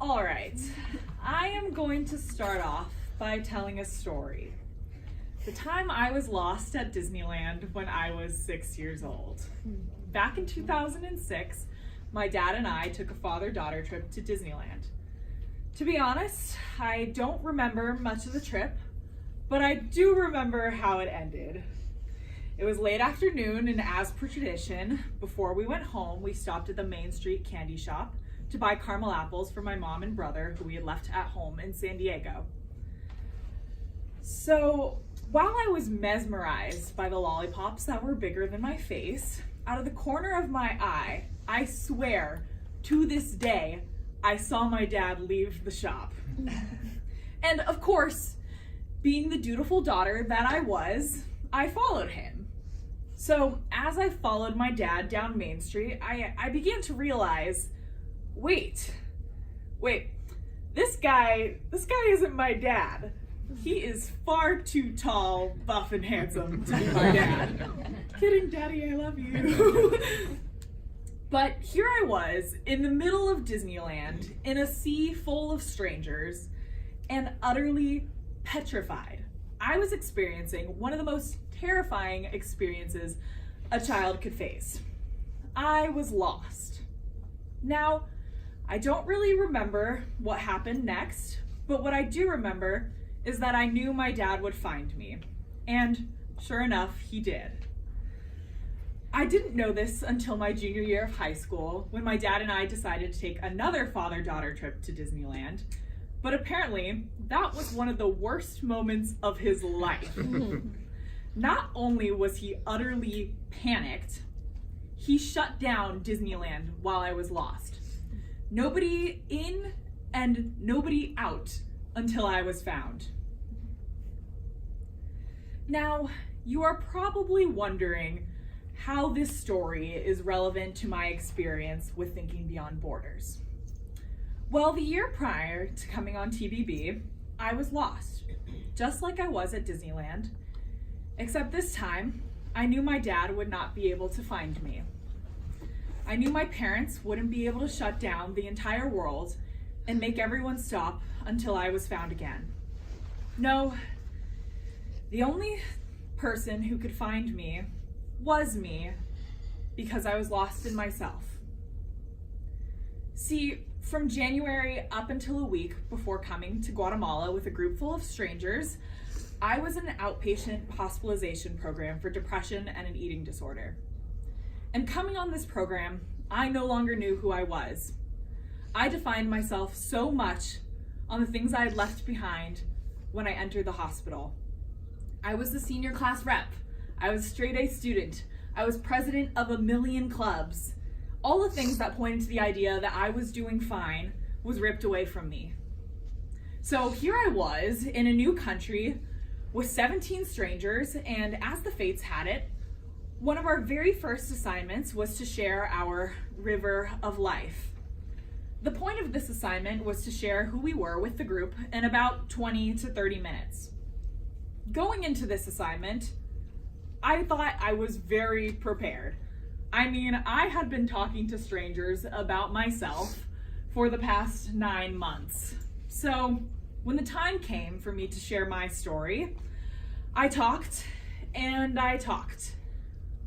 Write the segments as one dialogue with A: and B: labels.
A: All right, I am going to start off by telling a story. The time I was lost at Disneyland when I was 6 years old. Back in 2006, my dad and I took a father-daughter trip to Disneyland. To be honest, I don't remember much of the trip, but I do remember how it ended. It was late afternoon, and as per tradition, before we went home, we stopped at the Main Street candy shop to buy caramel apples for my mom and brother who we had left at home in San Diego. So while I was mesmerized by the lollipops that were bigger than my face, out of the corner of my eye, I swear to this day, I saw my dad leave the shop. And of course, being the dutiful daughter that I was, I followed him. So as I followed my dad down Main Street, I began to realize, wait, this guy isn't my dad. He is far too tall, buff, and handsome to be my dad. Kidding, Daddy, I love you. But here I was in the middle of Disneyland in a sea full of strangers and utterly petrified. I was experiencing one of the most terrifying experiences a child could face. I was lost. Now, I don't really remember what happened next, but what I do remember is that I knew my dad would find me. And sure enough, he did. I didn't know this until my junior year of high school, when my dad and I decided to take another father-daughter trip to Disneyland. But apparently, that was one of the worst moments of his life. Not only was he utterly panicked, he shut down Disneyland while I was lost. Nobody in and nobody out until I was found. Now, you are probably wondering how this story is relevant to my experience with Thinking Beyond Borders. Well, the year prior to coming on TBB, I was lost, just like I was at Disneyland, except this time, I knew my dad would not be able to find me. I knew my parents wouldn't be able to shut down the entire world and make everyone stop until I was found again. No, the only person who could find me was me, because I was lost in myself. See, from January up until a week before coming to Guatemala with a group full of strangers, I was in an outpatient hospitalization program for depression and an eating disorder. And coming on this program, I no longer knew who I was. I defined myself so much on the things I had left behind when I entered the hospital. I was the senior class rep. I was a straight A student. I was president of a million clubs. All the things that pointed to the idea that I was doing fine was ripped away from me. So here I was in a new country with 17 strangers, and as the fates had it, one of our very first assignments was to share our river of life. The point of this assignment was to share who we were with the group in about 20 to 30 minutes. Going into this assignment, I thought I was very prepared. I mean, I had been talking to strangers about myself for the past 9 months. So when the time came for me to share my story, I talked and I talked.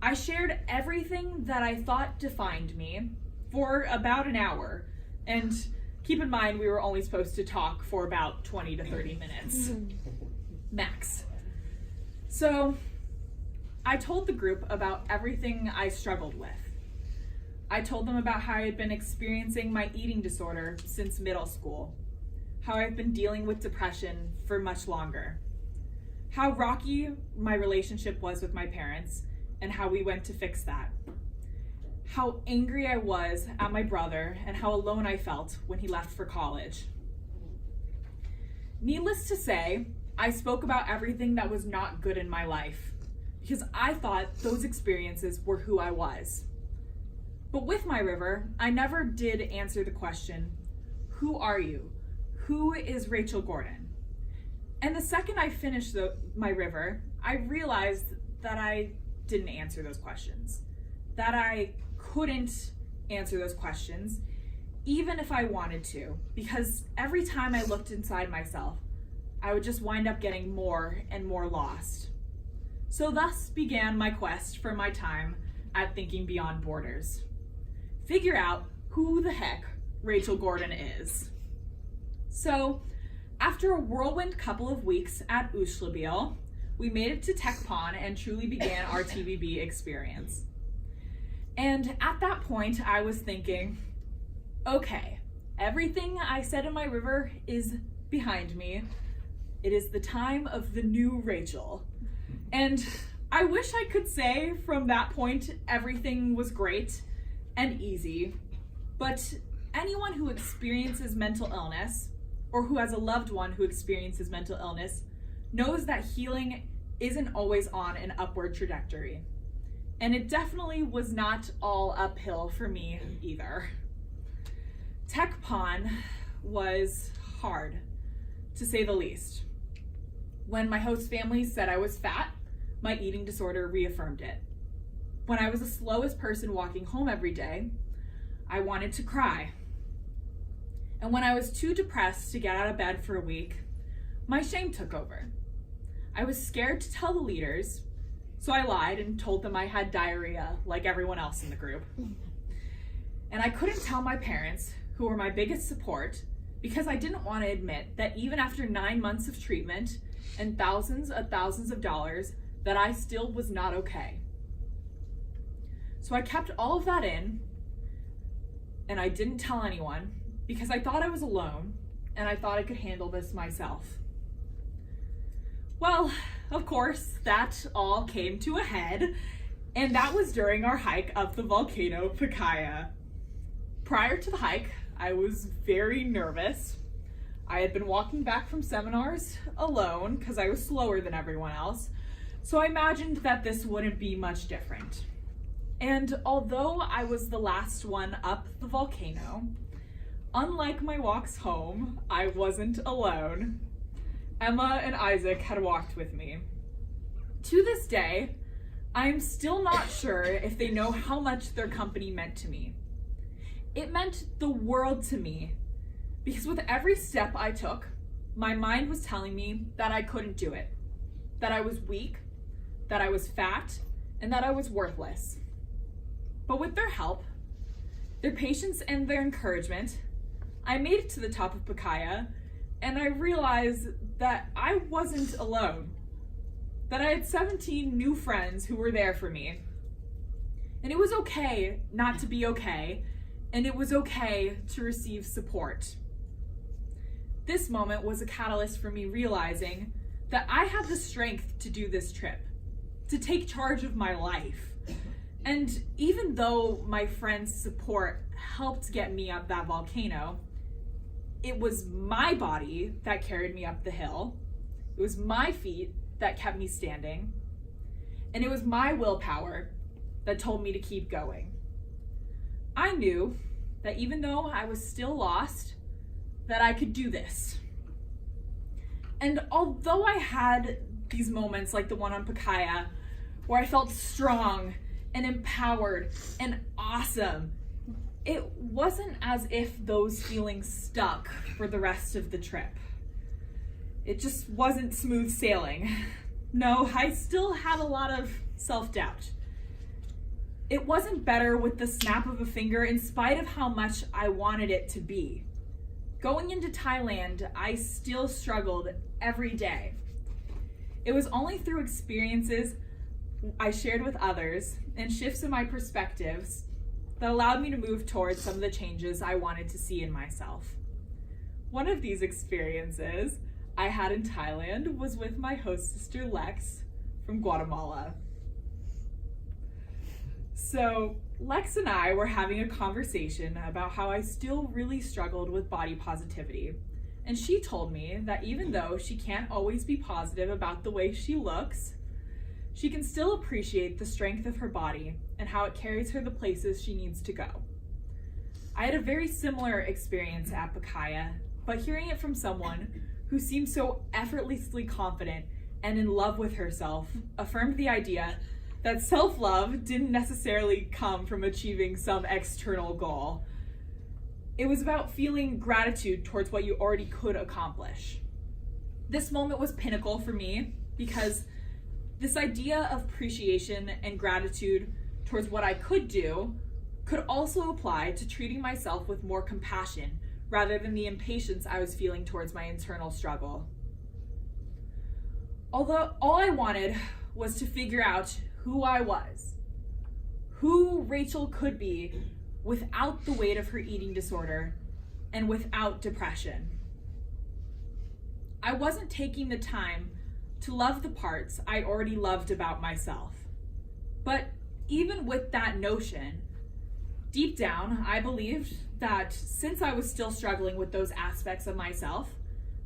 A: I shared everything that I thought defined me for about an hour. And keep in mind, we were only supposed to talk for about 20 to 30 minutes, max. So I told the group about everything I struggled with. I told them about how I had been experiencing my eating disorder since middle school, how I've been dealing with depression for much longer, how rocky my relationship was with my parents, and how we went to fix that. How angry I was at my brother and how alone I felt when he left for college. Needless to say, I spoke about everything that was not good in my life because I thought those experiences were who I was. But with my river, I never did answer the question, who are you? Who is Rachel Gordon? And the second I finished my river, I realized that I didn't answer those questions, that I couldn't answer those questions, even if I wanted to, because every time I looked inside myself, I would just wind up getting more and more lost. So thus began my quest for my time at Thinking Beyond Borders. Figure out who the heck Rachel Gordon is. So, after a whirlwind couple of weeks at Ushlabil, we made it to TechPon and truly began our TBB experience. And at that point, I was thinking, okay, everything I said in my river is behind me. It is the time of the new Rachel. And I wish I could say from that point everything was great and easy, but anyone who experiences mental illness or who has a loved one who experiences mental illness knows that healing isn't always on an upward trajectory. And it definitely was not all uphill for me either. TechPon was hard, to say the least. When my host family said I was fat, my eating disorder reaffirmed it. When I was the slowest person walking home every day, I wanted to cry. And when I was too depressed to get out of bed for a week, my shame took over. I was scared to tell the leaders, so I lied and told them I had diarrhea like everyone else in the group. And I couldn't tell my parents, who were my biggest support, because I didn't want to admit that even after 9 months of treatment and thousands of dollars, that I still was not okay. So I kept all of that in, and I didn't tell anyone because I thought I was alone and I thought I could handle this myself. Well, of course, that all came to a head, and that was during our hike up the volcano Pacaya. Prior to the hike, I was very nervous. I had been walking back from seminars alone because I was slower than everyone else, so I imagined that this wouldn't be much different. And although I was the last one up the volcano, unlike my walks home, I wasn't alone. Emma and Isaac had walked with me. To this day, I'm still not sure if they know how much their company meant to me. It meant the world to me, because with every step I took, my mind was telling me that I couldn't do it, that I was weak, that I was fat, and that I was worthless. But with their help, their patience and their encouragement, I made it to the top of Pacaya, and I realized that I wasn't alone, that I had 17 new friends who were there for me. And it was okay not to be okay, and it was okay to receive support. This moment was a catalyst for me realizing that I had the strength to do this trip, to take charge of my life. And even though my friends' support helped get me up that volcano, it was my body that carried me up the hill. It was my feet that kept me standing. And it was my willpower that told me to keep going. I knew that even though I was still lost, that I could do this. And although I had these moments like the one on Pacaya, where I felt strong and empowered and awesome, it wasn't as if those feelings stuck for the rest of the trip. It just wasn't smooth sailing. No, I still had a lot of self-doubt. It wasn't better with the snap of a finger in spite of how much I wanted it to be. Going into Thailand, I still struggled every day. It was only through experiences I shared with others and shifts in my perspectives that allowed me to move towards some of the changes I wanted to see in myself. One of these experiences I had in Thailand was with my host sister Lex from Guatemala. So Lex and I were having a conversation about how I still really struggled with body positivity. And she told me that even though she can't always be positive about the way she looks, she can still appreciate the strength of her body and how it carries her the places she needs to go. I had a very similar experience at Pacaya, but hearing it from someone who seemed so effortlessly confident and in love with herself affirmed the idea that self-love didn't necessarily come from achieving some external goal. It was about feeling gratitude towards what you already could accomplish. This moment was pinnacle for me because this idea of appreciation and gratitude towards what I could do could also apply to treating myself with more compassion rather than the impatience I was feeling towards my internal struggle. Although all I wanted was to figure out who I was, who Rachel could be without the weight of her eating disorder and without depression. I wasn't taking the time to love the parts I already loved about myself. But even with that notion, deep down, I believed that since I was still struggling with those aspects of myself,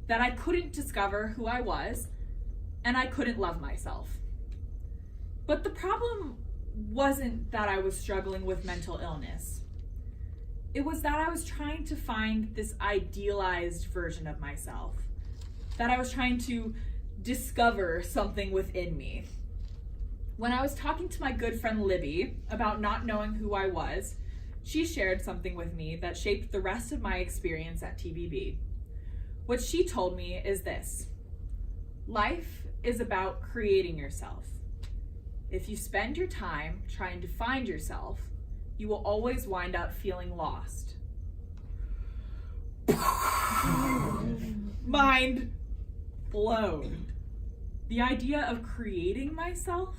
A: that I couldn't discover who I was and I couldn't love myself. But the problem wasn't that I was struggling with mental illness. It was that I was trying to find this idealized version of myself, that I was trying to discover something within me. When I was talking to my good friend Libby about not knowing who I was, she shared something with me that shaped the rest of my experience at TBB. What she told me is this: life is about creating yourself. If you spend your time trying to find yourself, you will always wind up feeling lost. Mind blown. The idea of creating myself,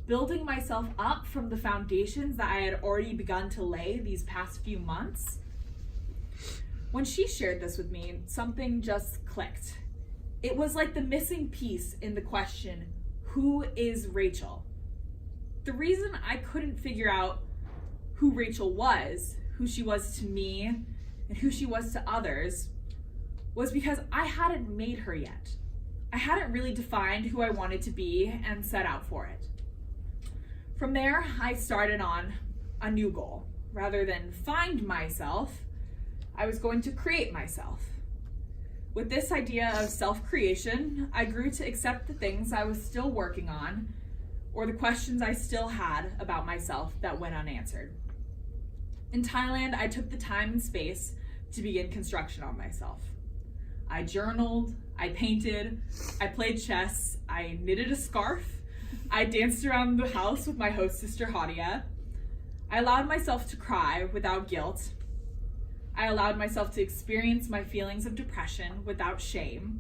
A: building myself up from the foundations that I had already begun to lay these past few months. When she shared this with me, something just clicked. It was like the missing piece in the question, who is Rachel? The reason I couldn't figure out who Rachel was, who she was to me, and who she was to others, was because I hadn't made her yet. I hadn't really defined who I wanted to be and set out for it. From there, I started on a new goal. Rather than find myself, I was going to create myself. With this idea of self-creation, I grew to accept the things I was still working on, or the questions I still had about myself that went unanswered. In Thailand, I took the time and space to begin construction on myself. I journaled, I painted, I played chess, I knitted a scarf, I danced around the house with my host sister Hadia. I allowed myself to cry without guilt. I allowed myself to experience my feelings of depression without shame.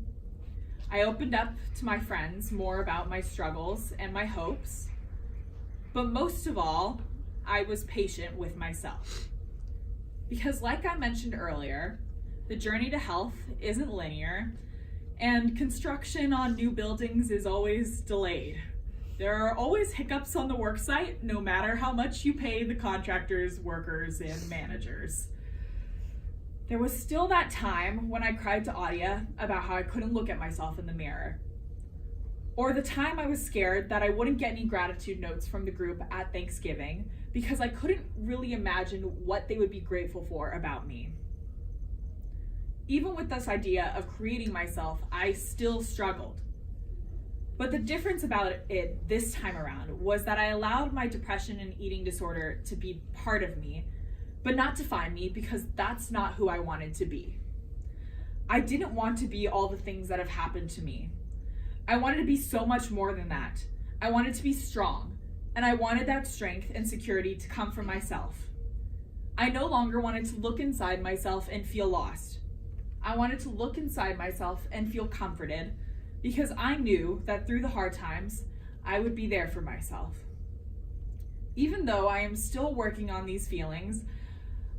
A: I opened up to my friends more about my struggles and my hopes. But most of all, I was patient with myself. Because like I mentioned earlier, the journey to health isn't linear, and construction on new buildings is always delayed. There are always hiccups on the work site, no matter how much you pay the contractors, workers, and managers. There was still that time when I cried to Adia about how I couldn't look at myself in the mirror. Or the time I was scared that I wouldn't get any gratitude notes from the group at Thanksgiving because I couldn't really imagine what they would be grateful for about me. Even with this idea of creating myself, I still struggled. But the difference about it this time around was that I allowed my depression and eating disorder to be part of me, but not define me, because that's not who I wanted to be. I didn't want to be all the things that have happened to me. I wanted to be so much more than that. I wanted to be strong, and I wanted that strength and security to come from myself. I no longer wanted to look inside myself and feel lost. I wanted to look inside myself and feel comforted, because I knew that through the hard times, I would be there for myself. Even though I am still working on these feelings,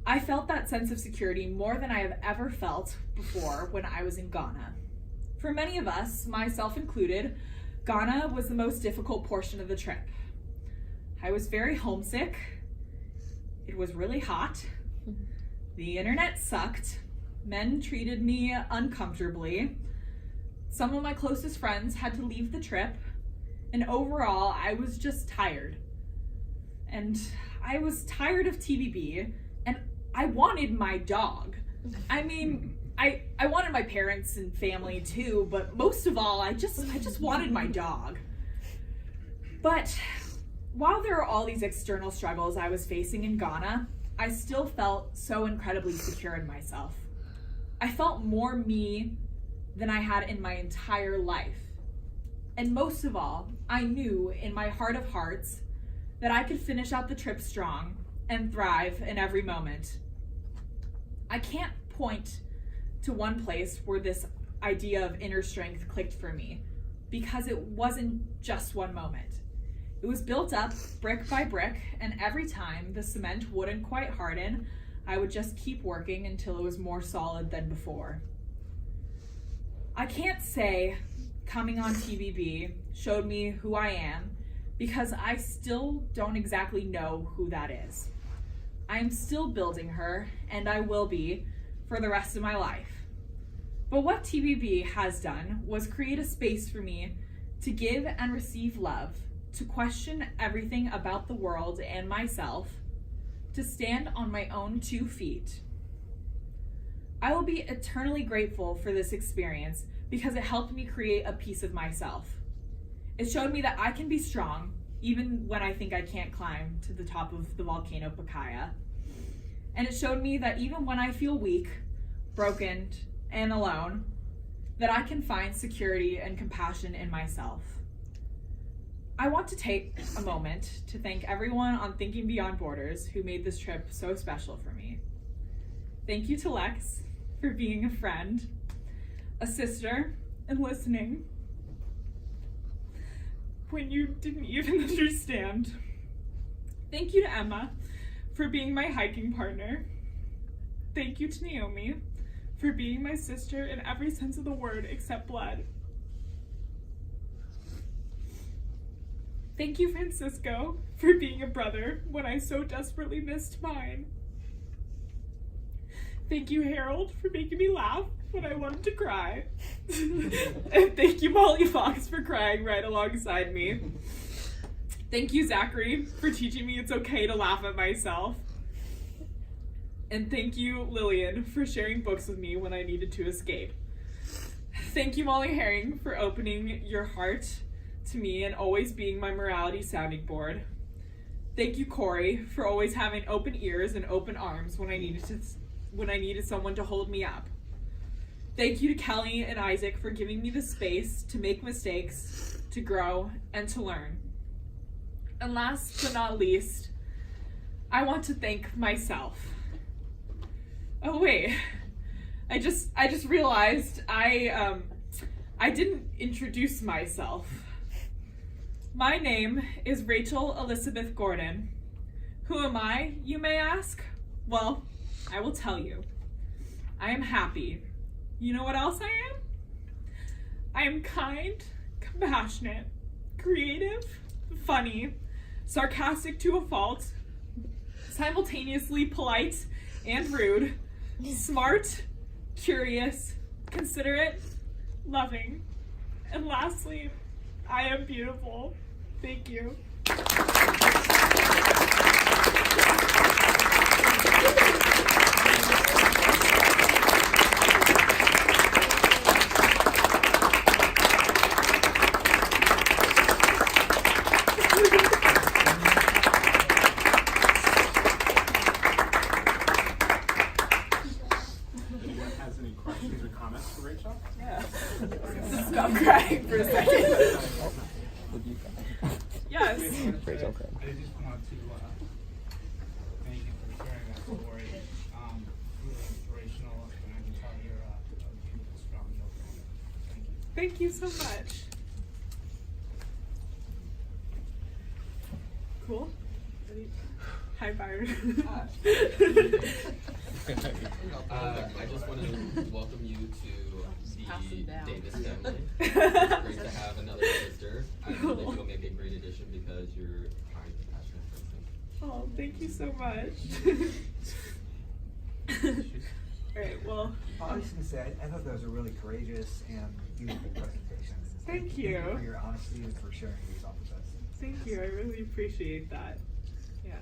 A: I felt that sense of security more than I have ever felt before when I was in Ghana. For many of us, myself included, Ghana was the most difficult portion of the trip. I was very homesick. It was really hot. The internet sucked. Men treated me uncomfortably. Some of my closest friends had to leave the trip. And overall, I was just tired. And I was tired of TBB, and I wanted my dog. I mean, I wanted my parents and family too, but most of all, I just wanted my dog. But while there are all these external struggles I was facing in Ghana, I still felt so incredibly secure in myself. I felt more me than I had in my entire life. And most of all, I knew in my heart of hearts that I could finish out the trip strong and thrive in every moment. I can't point to one place where this idea of inner strength clicked for me, because it wasn't just one moment. It was built up brick by brick, and every time the cement wouldn't quite harden, I would just keep working until it was more solid than before. I can't say coming on TBB showed me who I am, because I still don't exactly know who that is. I am still building her, and I will be for the rest of my life. But what TBB has done was create a space for me to give and receive love, to question everything about the world and myself, to stand on my own 2 feet. I will be eternally grateful for this experience because it helped me create a piece of myself. It showed me that I can be strong even when I think I can't climb to the top of the volcano Pacaya. And it showed me that even when I feel weak, broken, and alone, that I can find security and compassion in myself. I want to take a moment to thank everyone on Thinking Beyond Borders who made this trip so special for me. Thank you to Lex for being a friend, a sister, and listening when you didn't even understand. Thank you to Emma for being my hiking partner. Thank you to Naomi for being my sister in every sense of the word except blood. Thank you, Francisco, for being a brother when I so desperately missed mine. Thank you, Harold, for making me laugh when I wanted to cry. And thank you, Molly Fox, for crying right alongside me. Thank you, Zachary, for teaching me it's okay to laugh at myself. And thank you, Lillian, for sharing books with me when I needed to escape. Thank you, Molly Herring, for opening your heart to me and always being my morality sounding board. Thank you, Corey, for always having open ears and open arms when I needed someone to hold me up. Thank you to Kelly and Isaac for giving me the space to make mistakes, to grow, and to learn. And last but not least, I want to thank myself. Oh wait, I just realized I didn't introduce myself. My name is Rachel Elizabeth Gordon. Who am I, you may ask? Well, I will tell you. I am happy. You know what else I am? I am kind, compassionate, creative, funny, sarcastic to a fault, simultaneously polite and rude, smart, curious, considerate, loving, and lastly, I am beautiful. Thank you.
B: Anyone has any questions or comments for Rachel?
A: Yeah. Stop crying for a second. Yes.
C: I just want to thank you for sharing that story. Really inspirational, and I can tell you're a beautiful, strong young woman. Thank you.
A: Thank you so much. Cool. Ready? Hi, Byron.
D: I just want to welcome you to the Davis family. Great to have another sister. I know that you'll make a great addition because you're a kind, compassionate person.
A: Oh, thank you so much. All right, well.
E: I was just going to say, I thought that was a really courageous and beautiful presentation.
A: Thank you.
E: Thank you for your honesty and for sharing these off with us.
A: Thank you, I really appreciate that. Yeah.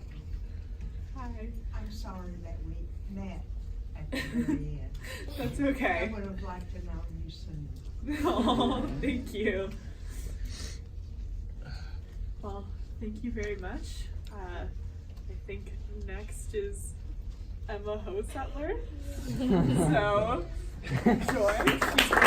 A: Hi.
F: I'm sorry that we met at the very end.
A: That's
F: I
A: okay.
F: would have liked to know you sooner.
A: Oh, thank you. Well, thank you very much. I think next is Emma Hosettler. So, Joy, she's